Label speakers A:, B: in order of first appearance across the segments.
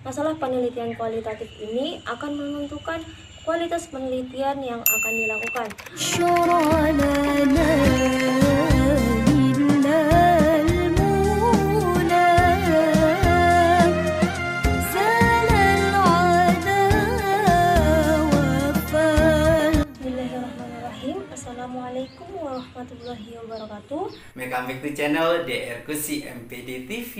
A: Masalah penelitian kualitatif ini akan menentukan kualitas penelitian yang akan dilakukan. Bismillahirrahmanirrahim. Assalamualaikum warahmatullahi wabarakatuh.
B: Welcome back to channel DR Kusi MPD TV.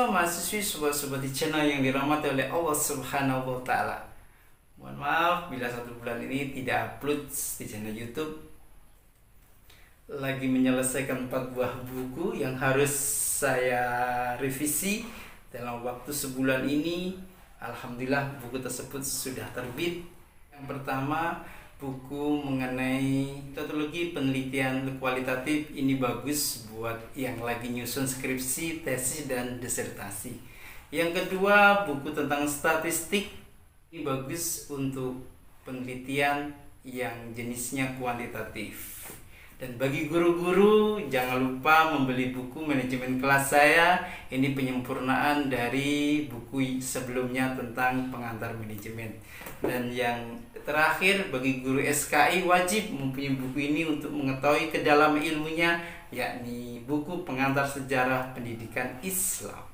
B: Mahasiswi, sobat-sobat di channel yang dirahmati oleh Allah Subhanahu wa Ta'ala. Mohon maaf bila 1 bulan ini tidak upload di channel YouTube. Lagi menyelesaikan 4 buah buku yang harus saya revisi dalam waktu sebulan ini. Alhamdulillah buku tersebut sudah terbit. Yang pertama, buku mengenai metodologi penelitian kualitatif. Ini bagus buat yang lagi nyusun skripsi, tesis, dan disertasi. Yang kedua, buku tentang statistik. Ini bagus untuk penelitian yang jenisnya kuantitatif. Dan bagi guru-guru, jangan lupa membeli buku manajemen kelas saya. Ini penyempurnaan dari buku sebelumnya tentang pengantar manajemen. Dan yang terakhir, bagi guru SKI wajib mempunyai buku ini untuk mengetahui kedalaman ilmunya, yakni buku pengantar sejarah pendidikan Islam.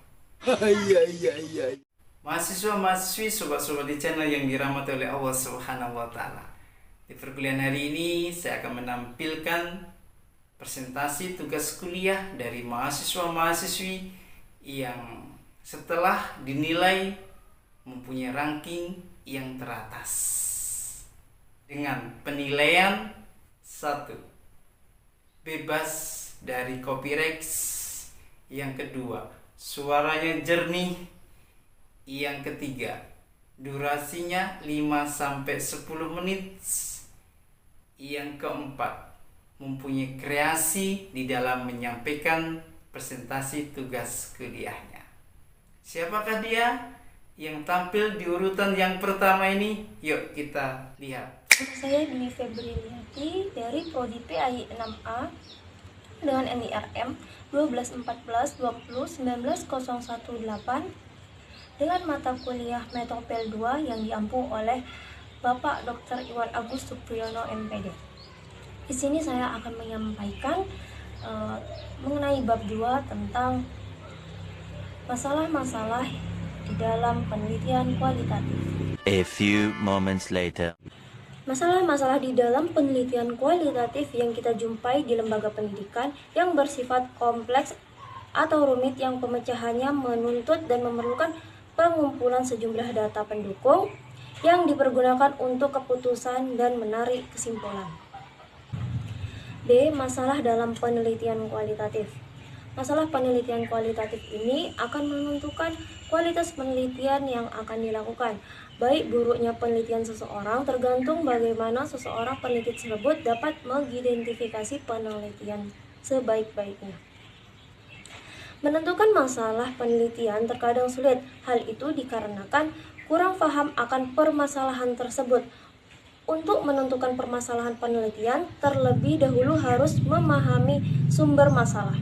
B: Mahasiswa-mahasiswi, sobat-sobat di channel yang dirahmati oleh Allah Subhanahu wa Ta'ala. Di perkuliahan hari ini saya akan menampilkan presentasi tugas kuliah dari mahasiswa-mahasiswi yang setelah dinilai mempunyai ranking yang teratas dengan penilaian 1. Bebas dari copyright. Yang kedua, suaranya jernih. Yang ketiga, durasinya 5-10 menit. Yang keempat, mempunyai kreasi di dalam menyampaikan presentasi tugas kuliahnya. Siapakah dia yang tampil di urutan yang pertama ini? Yuk kita lihat.
A: Saya Dwi Febriliati dari Prodi PAI 6A dengan NIRM 121420190118 dengan mata kuliah Metopel 2 yang diampu oleh Bapak Dr. Iwan Agus Supriyono MPD. Di sini saya akan menyampaikan mengenai bab 2 tentang masalah-masalah di dalam penelitian kualitatif.
C: A few moments later.
A: Masalah-masalah di dalam penelitian kualitatif yang kita jumpai di lembaga pendidikan yang bersifat kompleks atau rumit yang pemecahannya menuntut dan memerlukan pengumpulan sejumlah data pendukung yang dipergunakan untuk keputusan dan menarik kesimpulan. B. Masalah dalam penelitian kualitatif. Masalah penelitian kualitatif ini akan menentukan kualitas penelitian yang akan dilakukan. Baik buruknya penelitian seseorang tergantung bagaimana seseorang peneliti tersebut dapat mengidentifikasi penelitian sebaik-baiknya. Menentukan masalah penelitian terkadang sulit. Hal itu dikarenakan kurang paham akan permasalahan tersebut. Untuk menentukan permasalahan penelitian, terlebih dahulu harus memahami sumber masalah.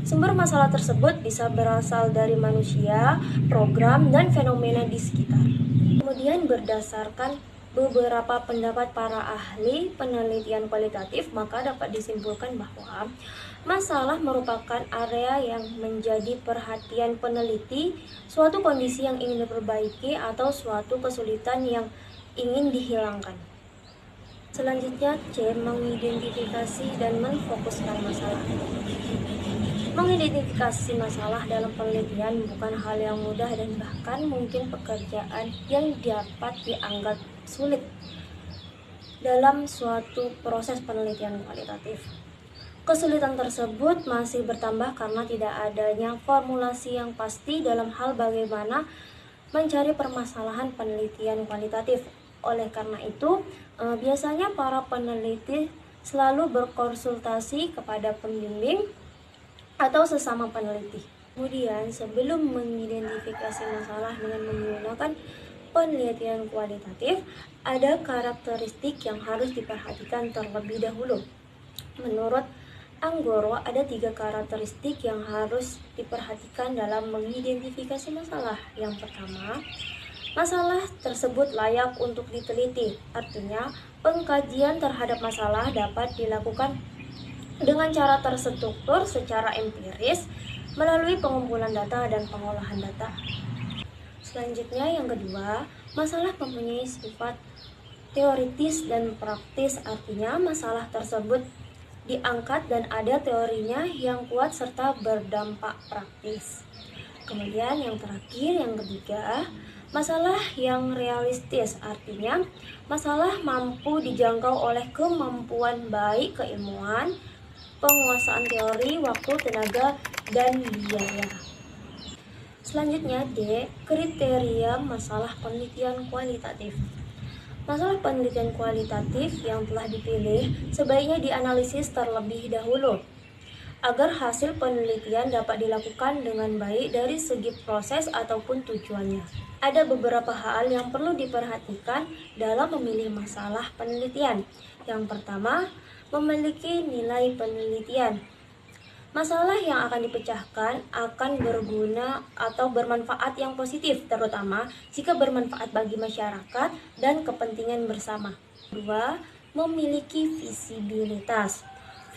A: Sumber masalah tersebut bisa berasal dari manusia, program, dan fenomena di sekitar. Kemudian berdasarkan beberapa pendapat para ahli penelitian kualitatif, maka dapat disimpulkan bahwa masalah merupakan area yang menjadi perhatian peneliti, suatu kondisi yang ingin diperbaiki atau suatu kesulitan yang ingin dihilangkan. Selanjutnya C. Mengidentifikasi dan menfokuskan masalah. Mengidentifikasi masalah dalam penelitian bukan hal yang mudah dan bahkan mungkin pekerjaan yang dapat dianggap sulit dalam suatu proses penelitian kualitatif. Kesulitan tersebut masih bertambah karena tidak adanya formulasi yang pasti dalam hal bagaimana mencari permasalahan penelitian kualitatif. Oleh karena itu, biasanya para peneliti selalu berkonsultasi kepada pembimbing atau sesama peneliti. Kemudian, sebelum mengidentifikasi masalah dengan menggunakan penelitian kualitatif, ada karakteristik yang harus diperhatikan terlebih dahulu. Menurut Anggoro, ada 3 karakteristik yang harus diperhatikan dalam mengidentifikasi masalah. Yang pertama, masalah tersebut layak untuk diteliti. Artinya, pengkajian terhadap masalah dapat dilakukan dengan cara terstruktur secara empiris melalui pengumpulan data dan pengolahan data. Selanjutnya yang kedua, masalah mempunyai sifat teoritis dan praktis, artinya masalah tersebut diangkat dan ada teorinya yang kuat serta berdampak praktis. Kemudian yang terakhir, yang ketiga, masalah yang realistis, artinya masalah mampu dijangkau oleh kemampuan baik keilmuan, penguasaan teori, waktu, tenaga, dan biaya. Selanjutnya D. Kriteria masalah penelitian kualitatif. Masalah penelitian kualitatif yang telah dipilih sebaiknya dianalisis terlebih dahulu agar hasil penelitian dapat dilakukan dengan baik dari segi proses ataupun tujuannya. Ada beberapa hal yang perlu diperhatikan dalam memilih masalah penelitian. Yang pertama, memiliki nilai penelitian. Masalah yang akan dipecahkan akan berguna atau bermanfaat yang positif, terutama jika bermanfaat bagi masyarakat dan kepentingan bersama. Kedua, memiliki visibilitas.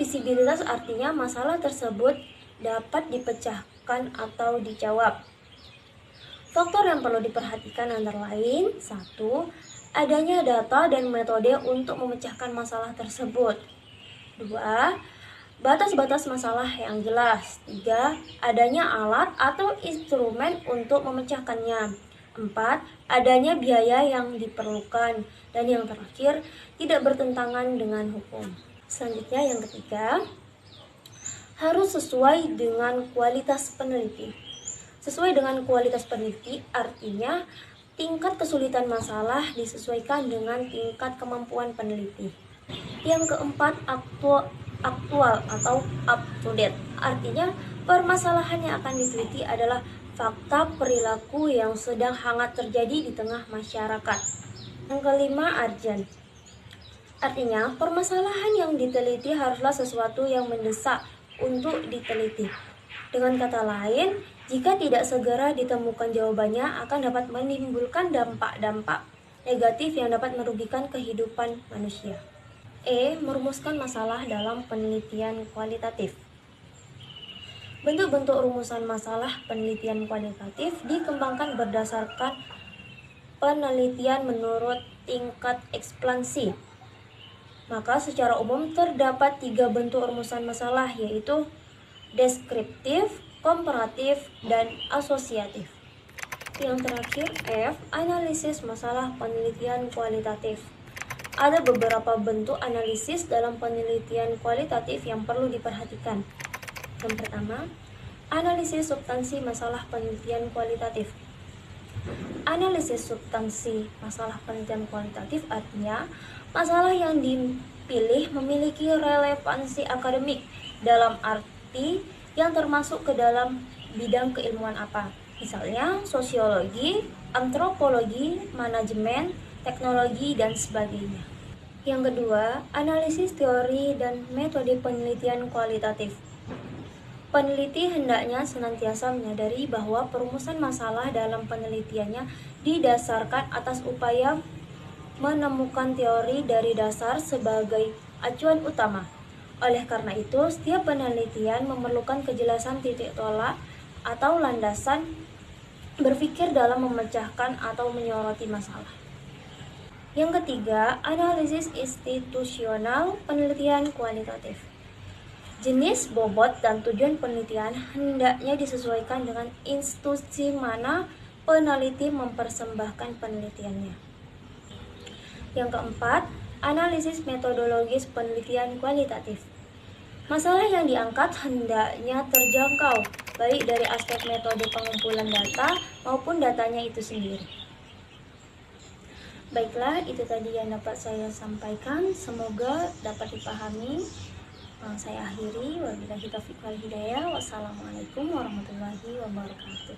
A: Visibilitas artinya masalah tersebut dapat dipecahkan atau dijawab. Faktor yang perlu diperhatikan antara lain: 1. Adanya data dan metode untuk memecahkan masalah tersebut. 2. Batas-batas masalah yang jelas. 3. Adanya alat atau instrumen untuk memecahkannya. 4. Adanya biaya yang diperlukan. Dan yang terakhir, tidak bertentangan dengan hukum. Selanjutnya yang ketiga, harus sesuai dengan kualitas peneliti. Sesuai dengan kualitas peneliti artinya tingkat kesulitan masalah disesuaikan dengan tingkat kemampuan peneliti. Yang keempat, aktual atau up to date. Artinya permasalahan yang akan diteliti adalah fakta perilaku yang sedang hangat terjadi di tengah masyarakat. Yang kelima, urgent. Artinya permasalahan yang diteliti haruslah sesuatu yang mendesak untuk diteliti. Dengan kata lain, jika tidak segera ditemukan jawabannya akan dapat menimbulkan dampak-dampak negatif yang dapat merugikan kehidupan manusia. E. Merumuskan masalah dalam penelitian kualitatif. Bentuk-bentuk rumusan masalah penelitian kualitatif dikembangkan berdasarkan penelitian menurut tingkat ekspansi. Maka secara umum terdapat 3 bentuk rumusan masalah, yaitu deskriptif, komparatif, dan asosiatif. Yang terakhir, F. Analisis masalah penelitian kualitatif. Ada beberapa bentuk analisis dalam penelitian kualitatif yang perlu diperhatikan. Yang pertama, analisis substansi masalah penelitian kualitatif. Analisis substansi masalah penelitian kualitatif artinya masalah yang dipilih memiliki relevansi akademik dalam arti yang termasuk ke dalam bidang keilmuan apa. Misalnya sosiologi, antropologi, manajemen, teknologi, dan sebagainya. Yang kedua, analisis teori dan metode penelitian kualitatif. Peneliti hendaknya senantiasa menyadari bahwa perumusan masalah dalam penelitiannya didasarkan atas upaya menemukan teori dari dasar sebagai acuan utama. Oleh karena itu, setiap penelitian memerlukan kejelasan titik tolak atau landasan berpikir dalam memecahkan atau menyoroti masalah. Yang ketiga, analisis institusional penelitian kualitatif. Jenis, bobot, dan tujuan penelitian hendaknya disesuaikan dengan institusi mana peneliti mempersembahkan penelitiannya. Yang keempat, analisis metodologis penelitian kualitatif. Masalah yang diangkat hendaknya terjangkau, baik dari aspek metode pengumpulan data maupun datanya itu sendiri. Baiklah, itu tadi yang dapat saya sampaikan. Semoga dapat dipahami. Saya akhiri. Wabillahi taufiq wal hidayah. Wassalamualaikum warahmatullahi wabarakatuh.